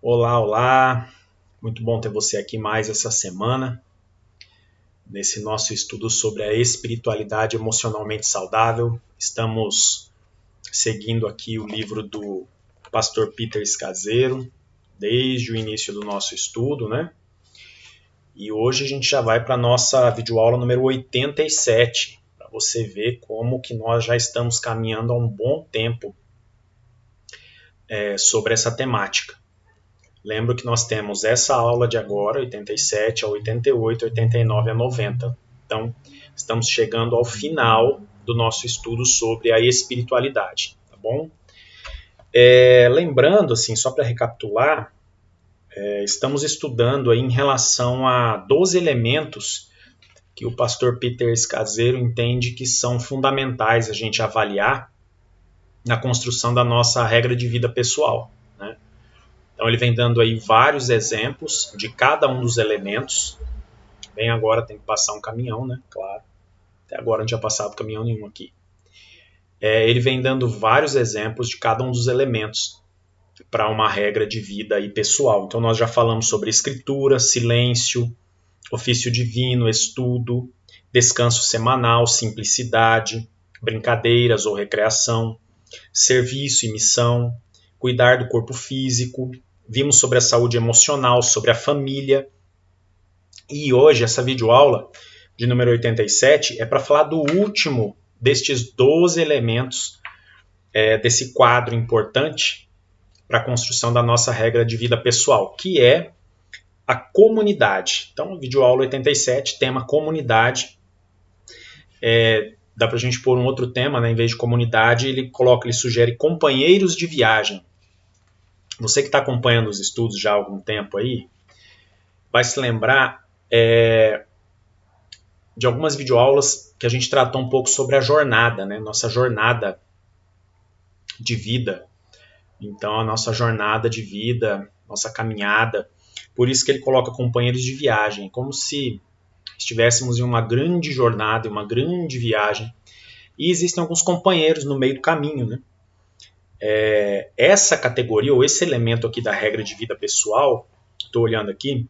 Olá, olá! Muito bom ter você aqui mais essa semana, nesse nosso estudo sobre a espiritualidade emocionalmente saudável. Estamos seguindo aqui o livro do pastor Peter Scazzero, desde o início do nosso estudo, né? E hoje a gente já vai para a nossa videoaula número 87, para você ver como que nós já estamos caminhando há um bom tempo sobre essa temática. Lembro que nós temos essa aula de agora, 87 a 88, 89 a 90. Então, estamos chegando ao final do nosso estudo sobre a espiritualidade, tá bom? Lembrando, assim, só para recapitular, estamos estudando aí em relação a 12 elementos que o pastor Peter Scazzero entende que são fundamentais a gente avaliar na construção da nossa regra de vida pessoal, né? Então ele vem dando aí vários exemplos de cada um dos elementos. Bem, agora tem que passar um caminhão, né? Claro. Até agora não tinha passado caminhão nenhum aqui. Ele vem dando vários exemplos de cada um dos elementos para uma regra de vida aí pessoal. Então nós já falamos sobre escritura, silêncio, ofício divino, estudo, descanso semanal, simplicidade, brincadeiras ou recreação, serviço e missão, cuidar do corpo físico. Vimos sobre a saúde emocional, sobre a família. E hoje, essa videoaula de número 87 é para falar do último destes 12 elementos desse quadro importante para a construção da nossa regra de vida pessoal, que é a comunidade. Então, videoaula 87, tema comunidade. Dá para a gente pôr um outro tema, né? Em vez de comunidade, ele sugere companheiros de viagem. Você que está acompanhando os estudos já há algum tempo aí, vai se lembrar de algumas videoaulas que a gente tratou um pouco sobre a jornada, né? Nossa jornada de vida. Então, a nossa jornada de vida, nossa caminhada. Por isso que ele coloca companheiros de viagem, como se estivéssemos em uma grande jornada, uma grande viagem. E existem alguns companheiros no meio do caminho, né? Essa categoria, ou esse elemento aqui da regra de vida pessoal, estou olhando aqui,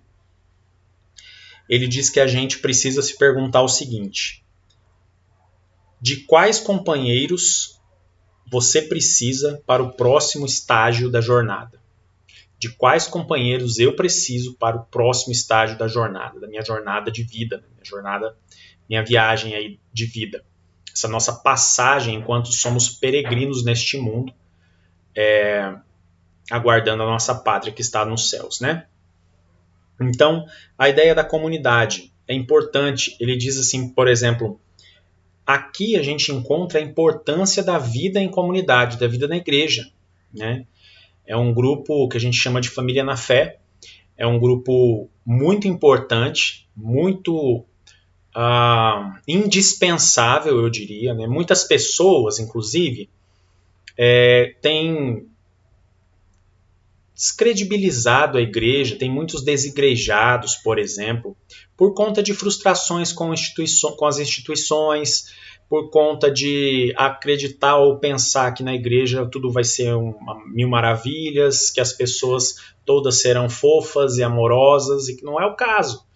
ele diz que a gente precisa se perguntar o seguinte: de quais companheiros você precisa para o próximo estágio da jornada? De quais companheiros eu preciso para o próximo estágio da jornada, da minha jornada de vida, minha viagem aí de vida, essa nossa passagem enquanto somos peregrinos neste mundo, aguardando a nossa pátria que está nos céus, né? Então, a ideia da comunidade é importante. Ele diz assim, por exemplo, aqui a gente encontra a importância da vida em comunidade, da vida na igreja, né? É um grupo que a gente chama de família na fé. É um grupo muito importante, muito indispensável, eu diria, né? Muitas pessoas, inclusive, têm descredibilizado a igreja, tem muitos desigrejados, por exemplo, por conta de frustrações com as instituições, por conta de acreditar ou pensar que na igreja tudo vai ser mil maravilhas, que as pessoas todas serão fofas e amorosas, e que não é o caso.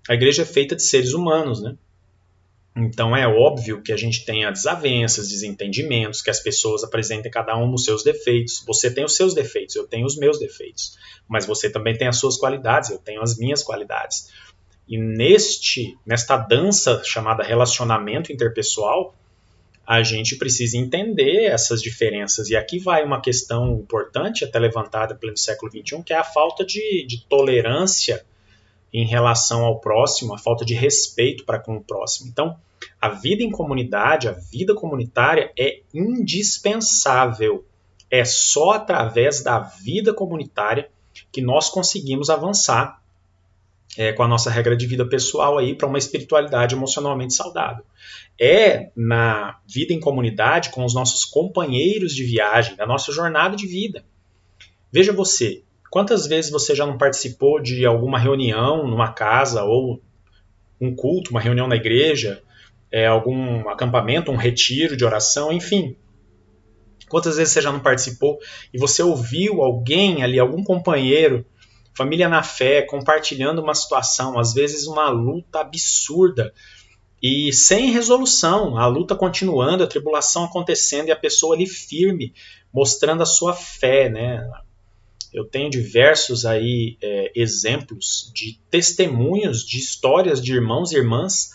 A igreja é feita de seres humanos, né? Então é óbvio que a gente tenha desavenças, desentendimentos, que as pessoas apresentem cada um os seus defeitos. Você tem os seus defeitos, eu tenho os meus defeitos. Mas você também tem as suas qualidades, eu tenho as minhas qualidades. E nesta dança chamada relacionamento interpessoal, a gente precisa entender essas diferenças. E aqui vai uma questão importante, até levantada pelo século XXI, que é a falta de tolerância em relação ao próximo, a falta de respeito para com o próximo. Então, a vida em comunidade, a vida comunitária é indispensável. É só através da vida comunitária que nós conseguimos avançar com a nossa regra de vida pessoal aí para uma espiritualidade emocionalmente saudável. É na vida em comunidade, com os nossos companheiros de viagem, da nossa jornada de vida. Veja você, quantas vezes você já não participou de alguma reunião numa casa ou um culto, uma reunião na igreja, algum acampamento, um retiro de oração, enfim. Quantas vezes você já não participou e você ouviu alguém ali, algum companheiro, família na fé, compartilhando uma situação, às vezes uma luta absurda, e sem resolução, a luta continuando, a tribulação acontecendo e a pessoa ali firme, mostrando a sua fé, né? Eu tenho diversos aí exemplos de testemunhos, de histórias de irmãos e irmãs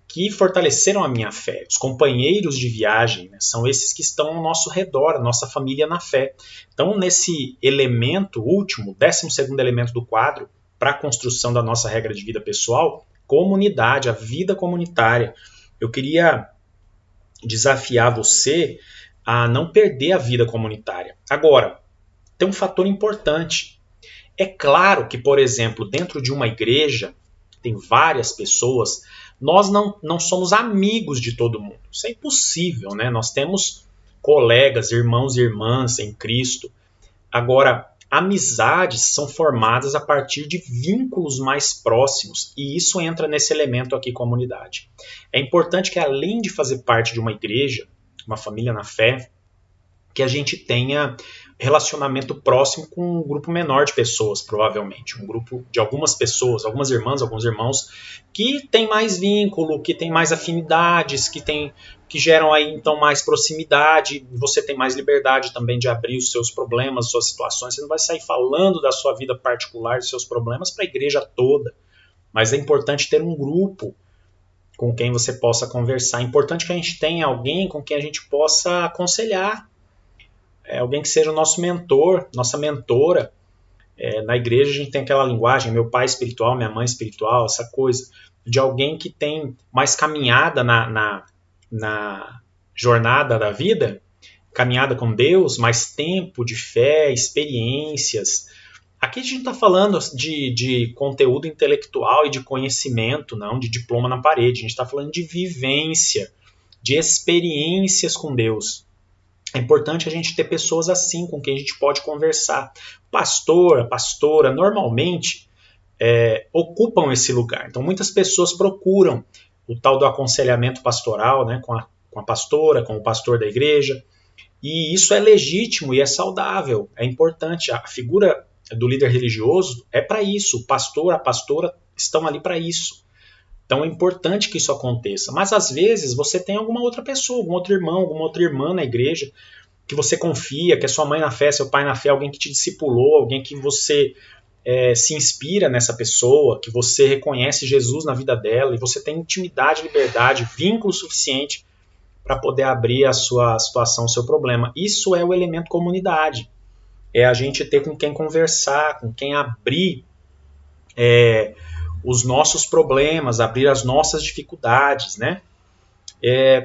que fortaleceram a minha fé. Os companheiros de viagem, né, são esses que estão ao nosso redor, a nossa família na fé. Então, nesse elemento último, 12º elemento do quadro, para a construção da nossa regra de vida pessoal, comunidade, a vida comunitária. Eu queria desafiar você a não perder a vida comunitária. Agora, tem um fator importante. É claro que, por exemplo, dentro de uma igreja, tem várias pessoas, nós não somos amigos de todo mundo. Isso é impossível, né? Nós temos colegas, irmãos e irmãs em Cristo. Agora, amizades são formadas a partir de vínculos mais próximos, e isso entra nesse elemento aqui, comunidade. É importante que, além de fazer parte de uma igreja, uma família na fé, que a gente tenha relacionamento próximo com um grupo menor de pessoas, provavelmente. Um grupo de algumas pessoas, algumas irmãs, alguns irmãos, que tem mais vínculo, que tem mais afinidades, que geram aí então mais proximidade. Você tem mais liberdade também de abrir os seus problemas, suas situações. Você não vai sair falando da sua vida particular, dos seus problemas para a igreja toda. Mas é importante ter um grupo com quem você possa conversar. É importante que a gente tenha alguém com quem a gente possa aconselhar. Alguém que seja o nosso mentor, nossa mentora. Na igreja a gente tem aquela linguagem, meu pai espiritual, minha mãe espiritual, essa coisa, de alguém que tem mais caminhada na jornada da vida, caminhada com Deus, mais tempo de fé, experiências. Aqui a gente está falando de conteúdo intelectual e de conhecimento, não de diploma na parede. A gente está falando de vivência, de experiências com Deus. É importante a gente ter pessoas assim com quem a gente pode conversar. Pastora, normalmente ocupam esse lugar. Então muitas pessoas procuram o tal do aconselhamento pastoral, né, com a pastora, com o pastor da igreja. E isso é legítimo e é saudável, é importante. A figura do líder religioso é para isso. O pastor, a pastora estão ali para isso. Então é importante que isso aconteça. Mas às vezes você tem alguma outra pessoa, algum outro irmão, alguma outra irmã na igreja que você confia, que é sua mãe na fé, seu pai na fé, alguém que te discipulou, alguém que você se inspira nessa pessoa, que você reconhece Jesus na vida dela e você tem intimidade, liberdade, vínculo suficiente para poder abrir a sua situação, o seu problema. Isso é o elemento comunidade. É a gente ter com quem conversar, com quem abrir os nossos problemas, abrir as nossas dificuldades, né?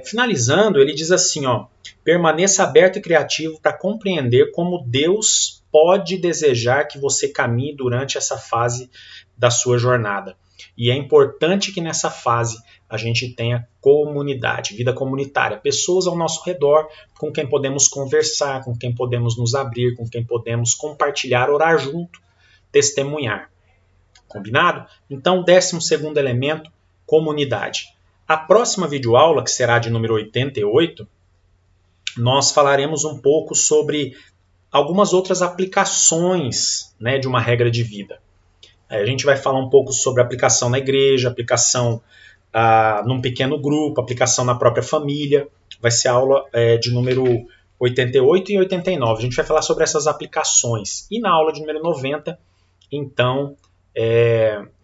Finalizando, ele diz assim, permaneça aberto e criativo para compreender como Deus pode desejar que você caminhe durante essa fase da sua jornada. E é importante que nessa fase a gente tenha comunidade, vida comunitária, pessoas ao nosso redor com quem podemos conversar, com quem podemos nos abrir, com quem podemos compartilhar, orar junto, testemunhar. Combinado? Então, 12º elemento, comunidade. A próxima videoaula, que será de número 88, nós falaremos um pouco sobre algumas outras aplicações, né, de uma regra de vida. A gente vai falar um pouco sobre aplicação na igreja, aplicação num pequeno grupo, aplicação na própria família. Vai ser a aula de número 88 e 89. A gente vai falar sobre essas aplicações. E na aula de número 90, então,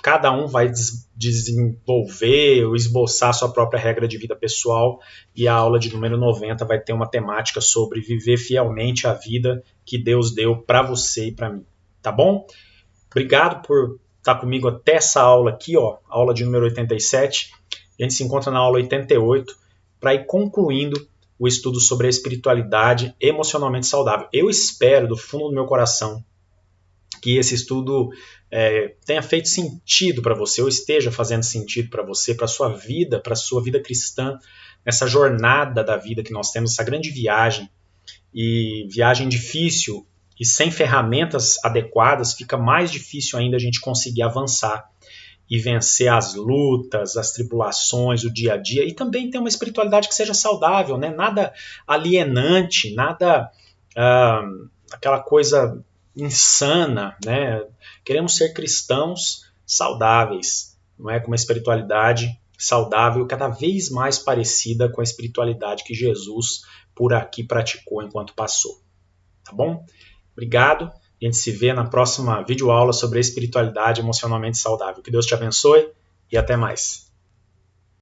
cada um vai desenvolver ou esboçar a sua própria regra de vida pessoal, e a aula de número 90 vai ter uma temática sobre viver fielmente a vida que Deus deu para você e para mim. Tá bom? Obrigado por estar comigo até essa aula aqui, aula de número 87. A gente se encontra na aula 88 para ir concluindo o estudo sobre a espiritualidade emocionalmente saudável. Eu espero, do fundo do meu coração, que esse estudo tenha feito sentido para você, ou esteja fazendo sentido para você, para a sua vida cristã, nessa jornada da vida que nós temos, essa grande viagem, e viagem difícil, e sem ferramentas adequadas, fica mais difícil ainda a gente conseguir avançar. e vencer as lutas, as tribulações, o dia a dia, e também ter uma espiritualidade que seja saudável, né? Nada alienante, nada aquela coisa insana, né? Queremos ser cristãos saudáveis, não é? Com uma espiritualidade saudável, cada vez mais parecida com a espiritualidade que Jesus por aqui praticou enquanto passou. Tá bom? Obrigado. A gente se vê na próxima videoaula sobre a espiritualidade emocionalmente saudável. Que Deus te abençoe e até mais.